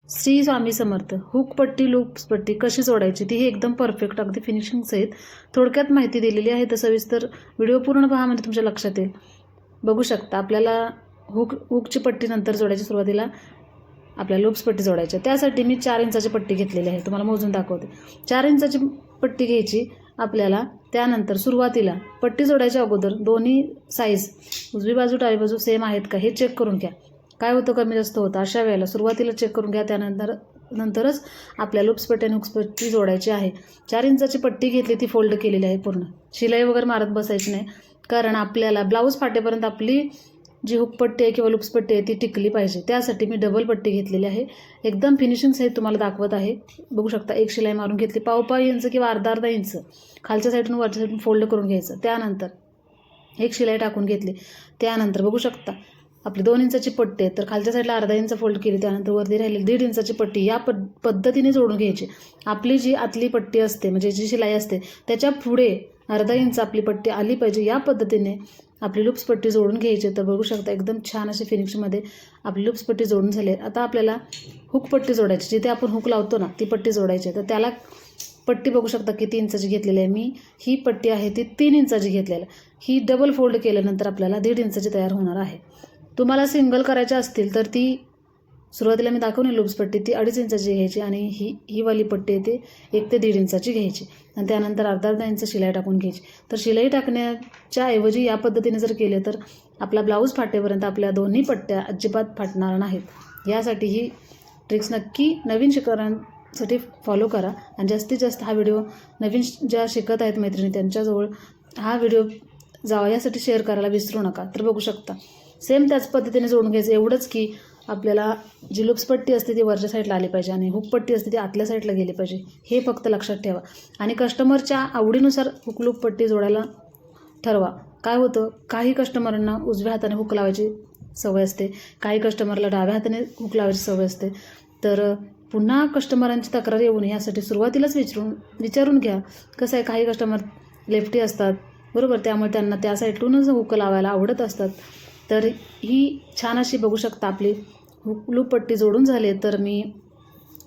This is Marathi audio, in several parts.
श्री स्वामी समर्थ. हुक पट्टी लूप पट्टी कशी जोडायची ती ही एकदम परफेक्ट अगदी फिनिशिंग सहित थोडक्यात माहिती दिलेली आहे. तर सविस्तर व्हिडिओ पूर्ण पहा म्हणजे तुमच्या लक्षात येईल. बघू शकता आपल्याला हुकची पट्टी नंतर जोडायची. सुरुवातीला आपल्या लूप्स पट्टी जोडायच्या. त्यासाठी मी 4 इंचाची पट्टी घेतलेली आहे. तुम्हाला मोजून दाखवते. 4 इंचाची पट्टी घ्यायची आपल्याला. त्यानंतर सुरुवातीला पट्टी जोडायच्या अगोदर दोन्ही साईज उजवी बाजू डावी बाजू सेम आहेत का हे चेक करून घ्या. काय होतं कमी जास्त होतं अशा वेळेला सुरुवातीला चेक करून घ्या. नंतरच आपल्या लूप्स पट्टी आणि हुक्स पट्टी जोडायची आहे. 4 इंचाची पट्टी घेतली ती फोल्ड केलेली आहे. पूर्ण शिलाई वगैरे मारत बसायची नाही, कारण आपल्याला ब्लाऊज फाटेपर्यंत आपली जी हुक पट्टी आहे किंवा लूप्स पट्टी आहे ती टिकली पाहिजे. त्यासाठी मी डबल पट्टी घेतलेली आहे. एकदम फिनिशिंग सहित तुम्हाला दाखवत आहे. बघू शकता. एक शिलाई मारून घेतली. पाव इंच किंवा अर्धा इंच खालच्या साईडून वरच्या साईडून फोल्ड करून घ्यायचं. त्यानंतर एक शिलाई टाकून घेतली. त्यानंतर बघू शकता आपली 2 इंचाची पट्टी आहे, तर खालच्या साईडला अर्धा इंच फोल्ड केली. त्यानंतर वरती राहिलेली 1.5 इंचाची पट्टी या पद्धतीने जोडून घ्यायची. आपली जी आतली पट्टी असते म्हणजे जी शिलाई असते त्याच्या पुढे अर्धा इंच आपली पट्टी आली पाहिजे. या पद्धतीने आपली लूप्स पट्टी जोडून घ्यायची. तर बघू शकता एकदम छान अशी फिनिशिंगमध्ये आपली लूप्स पट्टी जोडून झाली. आता आपल्याला हुक पट्टी जोडायची. जिथे आपण हुक लावतो ना ती पट्टी जोडायची. तर त्याला पट्टी बघू शकता किती इंचाची घेतलेली आहे. मी ही पट्टी आहे ती 3 इंचाची घेतलेली आहे. ही डबल फोल्ड केल्यानंतर आपल्याला 1.5 इंचाची तयार होणार आहे. तुम्हाला सिंगल करायच्या असतील तर ती सुरुवातीला मी दाखवली लूप्स पट्टी ती 2.5 इंचाची घ्यायची आणि ही वाली पट्टी आहे ती 1 ते 1.5 इंचाची घ्यायची आणि त्यानंतर अर्धा इंच शिलाई टाकून घ्यायची. तर शिलाई टाकण्याच्या ऐवजी या पद्धतीने जर केले तर आपला ब्लाऊज फाटेपर्यंत आपल्या दोन्ही पट्ट्या अजिबात फाटणार नाहीत. यासाठी ही ट्रिक्स नक्की नवीन शिकणाऱ्यांसाठी फॉलो करा आणि जास्तीत जास्त हा व्हिडिओ नवीन ज्या शिकत आहेत मैत्रिणी त्यांच्याजवळ हा व्हिडिओ जावा यासाठी शेअर करायला विसरू नका. तर बघू शकता सेम त्याच पद्धतीने जोडून घ्यायचं. एवढंच की आपल्याला जी लूप्स पट्टी असते ती वरच्या साईडला आली पाहिजे आणि हुक पट्टी असते ती आतल्या साईडला गेली पाहिजे. हे फक्त लक्षात ठेवा आणि कस्टमरच्या आवडीनुसार हुक लूप पट्टी जोडायला ठरवा. काय होतं काही कस्टमरांना उजव्या हाताने हुक लावायची सवय असते, काही कस्टमरला डाव्या हाताने हुक लावायची सवय असते. तर पुन्हा कस्टमरांची तक्रार येऊ नये यासाठी सुरुवातीलाच विचारून घ्या. कसं आहे काही कस्टमर लेफ्टी असतात बरोबर, त्यामुळे त्यांना त्या साईडूनच हुक लावायला आवडत असतात. तर ही छान अशी बघू शकता आपली हुक लूप पट्टी जोडून झाली. तर मी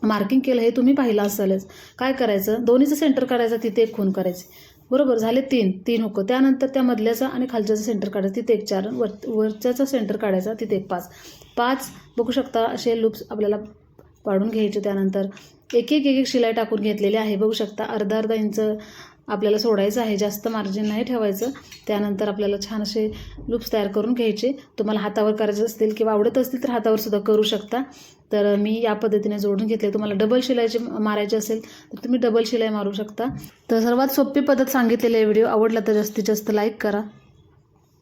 मार्किंग केलं हे तुम्ही पाहिलं असेलच. काय करायचं दोन्हीचं सेंटर काढायचं, तिथे एक खून करायची बरोबर. झाले 3 हुक. त्यानंतर त्या मधल्याचा आणि खालच्याचं सेंटर काढायचं तिथे एक 4, वरच्याचा सेंटर काढायचा तिथे एक 5 बघू शकता. असे लूप्स आपल्याला पाडून घ्यायचे. त्यानंतर एक शिलाई टाकून घेतलेली आहे. बघू शकता अर्धा इंच आपल्याला सोडायचं आहे, जास्त मार्जिन नाही ठेवायचं. त्यानंतर आपल्याला छान असे लूप्स तयार करून घ्यायचे. तुम्हाला हातावर करायचे असतील किंवा आवडत असतील तर हातावर सुद्धा करू शकता. तर मी या पद्धतीने जोडून घेतले. तुम्हाला डबल शिलाईची मारायची असेल तर तुम्ही डबल शिलाई मारू शकता. तर सर्वात सोपी पद्धत सांगितलेली आहे. व्हिडिओ आवडला तर जास्तीत जास्त लाईक करा.